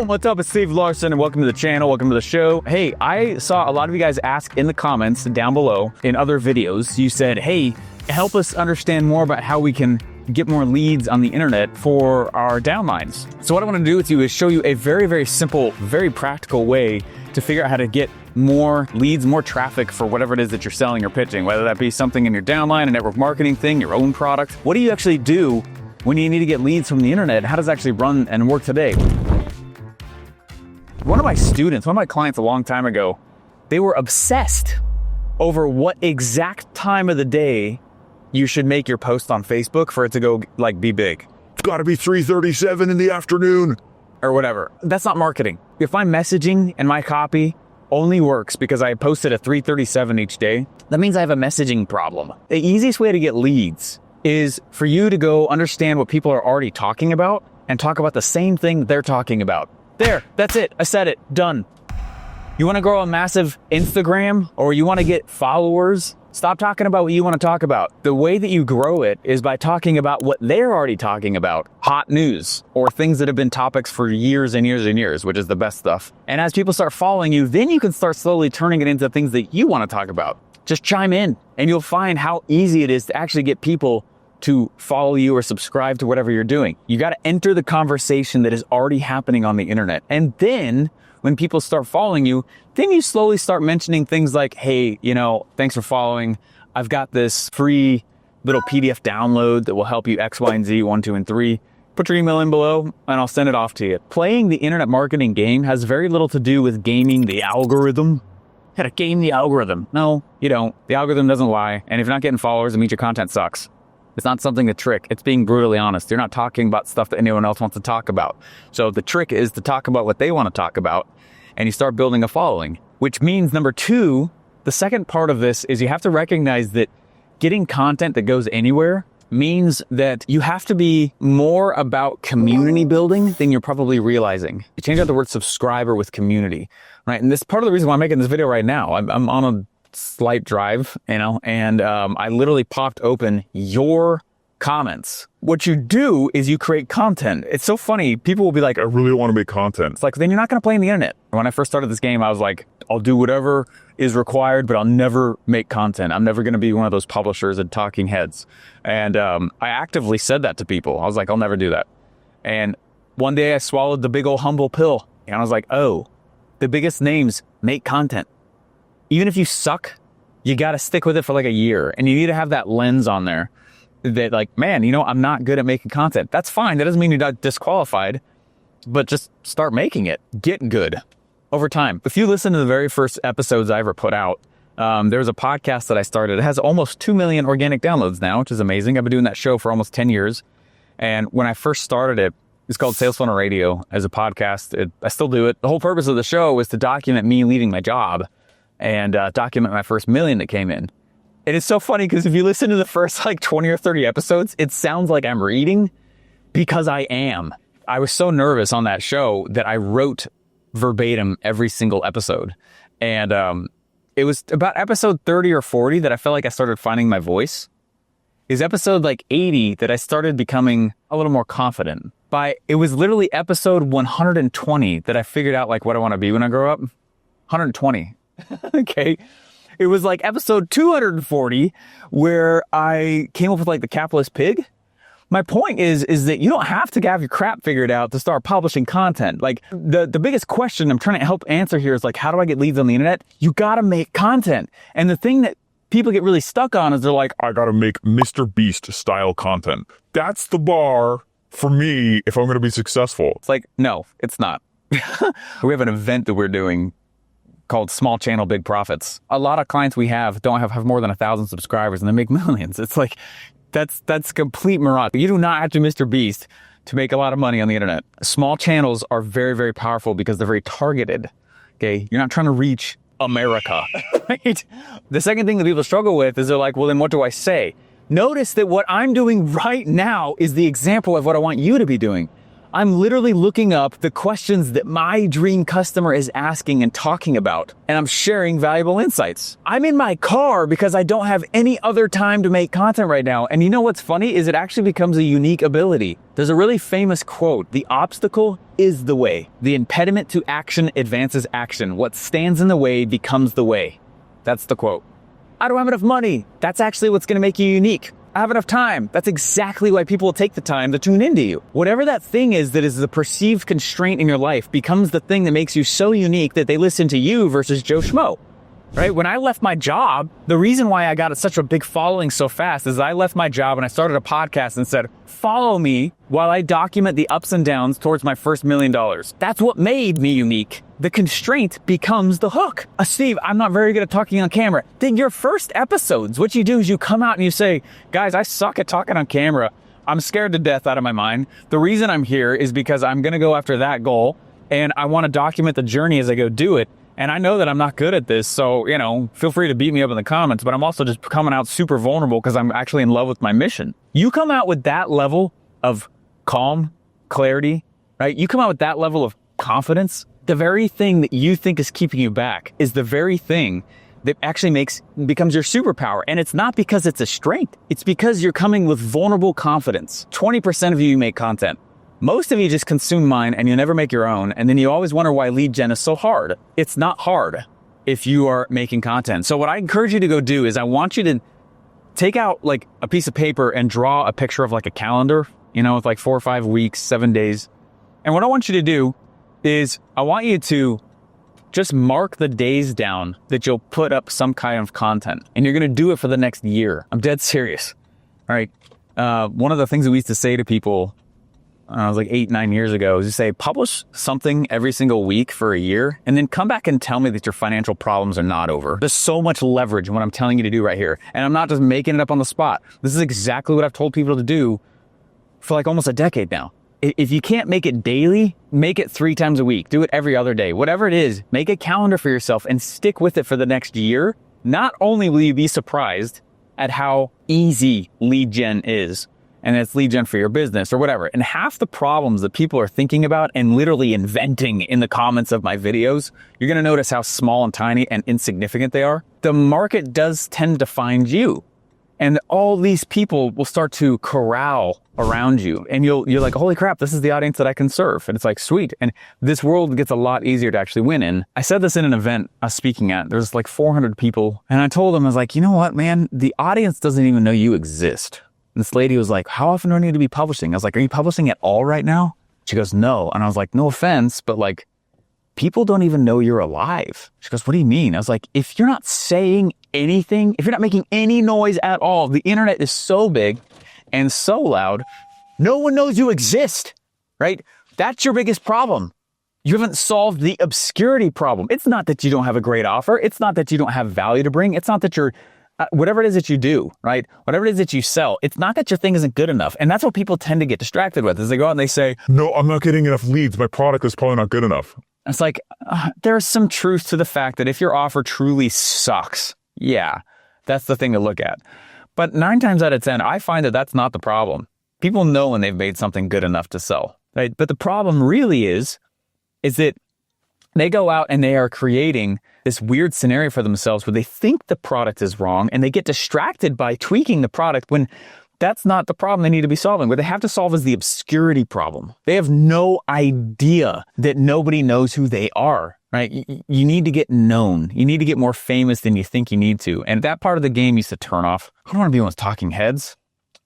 Boom, what's up? It's Steve Larson and welcome to the channel, welcome to the show. Hey, I saw a lot of you guys ask in the comments down below in other videos, you said, hey, help us understand more about how we can get more leads on the internet for our downlines. So what I want to do with you is show you a very, very simple, very practical way to figure out how to get more leads, more traffic for whatever it is that you're selling or pitching, whether that be something in your downline, a network marketing thing, your own product. What do you actually do when you need to get leads from the internet? How does it actually run and work today? One of my students, one of my clients a long time ago, they were obsessed over what exact time of the day you should make your post on Facebook for it to go be big. It's gotta be 3:37 in the afternoon. Or whatever. That's not marketing. If my messaging and my copy only works because I posted at 3:37 each day, that means I have a messaging problem. The easiest way to get leads is for you to go understand what people are already talking about and talk about the same thing they're talking about. There, that's it. I said it. Done. You want to grow a massive Instagram or you want to get followers? Stop talking about what you want to talk about. The way that you grow it is by talking about what they're already talking about. Hot news or things that have been topics for years and years and years, which is the best stuff. And as people start following you, then you can start slowly turning it into things that you want to talk about. Just chime in and you'll find how easy it is to actually get people to follow you or subscribe to whatever you're doing. You got to enter the conversation that is already happening on the internet. And then when people start following you, then you slowly start mentioning things like, hey, thanks for following. I've got this free little PDF download that will help you X, Y, and Z, 1, 2, and 3. Put your email in below and I'll send it off to you. Playing the internet marketing game has very little to do with gaming the algorithm. How to game the algorithm. No, you don't. The algorithm doesn't lie. And if you're not getting followers, it means your content sucks. It's not something to trick. It's being brutally honest. You're not talking about stuff that anyone else wants to talk about. So the trick is to talk about what they want to talk about and you start building a following, which means number two, the second part of this is you have to recognize that getting content that goes anywhere means that you have to be more about community building than you're probably realizing. You change out the word subscriber with community, right? And this is part of the reason why I'm making this video right now. I'm on a slight drive, and I literally popped open your comments. What you do is you create content. It's so funny. People will be like, I really want to make content. It's like, then you're not going to play in the internet. When I first started this game, I was like, I'll do whatever is required, but I'll never make content. I'm never going to be one of those publishers and talking heads. And I actively said that to people. I was like, I'll never do that. And one day I swallowed the big old humble pill. And I was like, oh, the biggest names make content. Even if you suck, you got to stick with it for like a year. And you need to have that lens on there that like, man, I'm not good at making content. That's fine. That doesn't mean you're not disqualified, but just start making it. Get good over time. If you listen to the very first episodes I ever put out, there's a podcast that I started. It has almost 2 million organic downloads now, which is amazing. I've been doing that show for almost 10 years. And when I first started it, it's called Sales Funnel Radio as a podcast. I still do it. The whole purpose of the show was to document me leaving my job and document my first million that came in. And it's so funny because if you listen to the first 20 or 30 episodes, it sounds like I'm reading because I am. I was so nervous on that show that I wrote verbatim every single episode. And it was about episode 30 or 40 that I felt like I started finding my voice. It was episode 80 that I started becoming a little more confident. It was literally episode 120 that I figured out what I want to be when I grow up. 120. Okay. It was episode 240 where I came up with the capitalist pig. My point is that you don't have to have your crap figured out to start publishing content. The biggest question I'm trying to help answer here is how do I get leads on the internet? You got to make content. And the thing that people get really stuck on is they're like, I got to make Mr. Beast style content. That's the bar for me if I'm going to be successful. It's no, it's not. We have an event that we're doing called Small Channel, Big Profits. A lot of clients we have don't have more than 1,000 subscribers and they make millions. It's that's complete mirage. You do not have to Mr. Beast to make a lot of money on the internet. Small channels are very, very powerful because they're very targeted. Okay. You're not trying to reach America, right? The second thing that people struggle with is they're like, well, then what do I say? Notice that what I'm doing right now is the example of what I want you to be doing. I'm literally looking up the questions that my dream customer is asking and talking about, and I'm sharing valuable insights. I'm in my car because I don't have any other time to make content right now. And you know what's funny is it actually becomes a unique ability. There's a really famous quote, "The obstacle is the way. The impediment to action advances action. What stands in the way becomes the way." That's the quote. I don't have enough money. That's actually what's going to make you unique. I have enough time. That's exactly why people will take the time to tune into you. Whatever that thing is that is the perceived constraint in your life becomes the thing that makes you so unique that they listen to you versus Joe Schmo. Right? When I left my job, the reason why I got such a big following so fast is I left my job and I started a podcast and said, follow me while I document the ups and downs towards my first $1 million. That's what made me unique. The constraint becomes the hook. Steve, I'm not very good at talking on camera. Then your first episodes, what you do is you come out and you say, guys, I suck at talking on camera. I'm scared to death out of my mind. The reason I'm here is because I'm going to go after that goal and I want to document the journey as I go do it. And I know that I'm not good at this, so, feel free to beat me up in the comments, but I'm also just coming out super vulnerable because I'm actually in love with my mission. You come out with that level of calm, clarity, right? You come out with that level of confidence. The very thing that you think is keeping you back is the very thing that actually becomes your superpower. And it's not because it's a strength. It's because you're coming with vulnerable confidence. 20% of you make content. Most of you just consume mine and you never make your own. And then you always wonder why lead gen is so hard. It's not hard if you are making content. So what I encourage you to go do is I want you to take out like a piece of paper and draw a picture of like a calendar, with like 4 or 5 weeks, 7 days. And what I want you to do is I want you to just mark the days down that you'll put up some kind of content. And you're going to do it for the next year. I'm dead serious. All right. One of the things that we used to say to people, I was like 8, 9 years ago, is to say, publish something every single week for a year, and then come back and tell me that your financial problems are not over. There's so much leverage in what I'm telling you to do right here. And I'm not just making it up on the spot. This is exactly what I've told people to do for like almost a decade now. If you can't make it daily, make it 3 times a week. Do it every other day. Whatever it is, make a calendar for yourself and stick with it for the next year. Not only will you be surprised at how easy lead gen is, and it's lead gen for your business or whatever. And half the problems that people are thinking about and literally inventing in the comments of my videos, you're going to notice how small and tiny and insignificant they are. The market does tend to find you. And all these people will start to corral around you. And you're like, holy crap, this is the audience that I can serve. And it's like, sweet. And this world gets a lot easier to actually win in. I said this in an event I was speaking at. There's like 400 people. And I told them, I was like, you know what, man? The audience doesn't even know you exist. This lady was like, how often do I need to be publishing? I was like, are you publishing at all right now? She goes, no. And I was like, no offense, but like, people don't even know you're alive. She goes, what do you mean? I was like, if you're not saying anything, if you're not making any noise at all, the internet is so big and so loud, no one knows you exist, right? That's your biggest problem. You haven't solved the obscurity problem. It's not that you don't have a great offer. It's not that you don't have value to bring. It's not that you're whatever it is that you do, right? Whatever it is that you sell, it's not that your thing isn't good enough. And that's what people tend to get distracted with is they go out and they say, no, I'm not getting enough leads. My product is probably not good enough. It's like, there's some truth to the fact that if your offer truly sucks, yeah, that's the thing to look at. But 9 times out of 10, I find that that's not the problem. People know when they've made something good enough to sell, right? But the problem really is that they go out and they are creating this weird scenario for themselves where they think the product is wrong and they get distracted by tweaking the product when that's not the problem they need to be solving. What they have to solve is the obscurity problem. They have no idea that nobody knows who they are, right? You need to get known. You need to get more famous than you think you need to. And that part of the game used to turn off. I don't want to be one of those talking heads.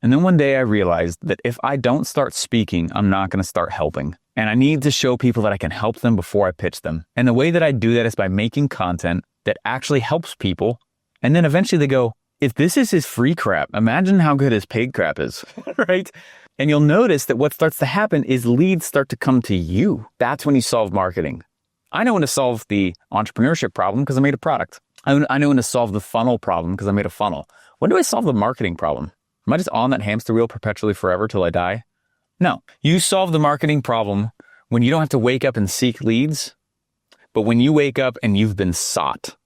And then one day I realized that if I don't start speaking, I'm not going to start helping. And I need to show people that I can help them before I pitch them. And the way that I do that is by making content that actually helps people. And then eventually they go, if this is his free crap, imagine how good his paid crap is, right? And you'll notice that what starts to happen is leads start to come to you. That's when you solve marketing. I know when to solve the entrepreneurship problem because I made a product. I know when to solve the funnel problem because I made a funnel. When do I solve the marketing problem? Am I just on that hamster wheel perpetually forever till I die? No, you solve the marketing problem when you don't have to wake up and seek leads, but when you wake up and you've been sought.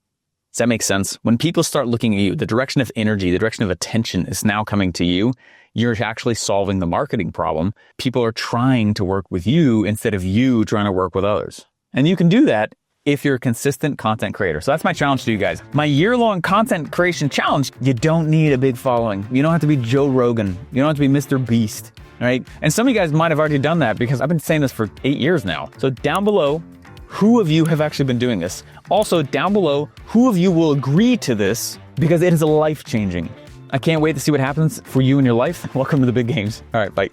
Does that make sense? When people start looking at you, the direction of energy, the direction of attention is now coming to you. You're actually solving the marketing problem. People are trying to work with you instead of you trying to work with others. And you can do that if you're a consistent content creator. So that's my challenge to you guys. My year-long content creation challenge, you don't need a big following. You don't have to be Joe Rogan. You don't have to be Mr. Beast, right? And some of you guys might have already done that because I've been saying this for 8 years now. So down below, who of you have actually been doing this? Also, down below, who of you will agree to this because it is life-changing? I can't wait to see what happens for you in your life. Welcome to the big games. All right, bye.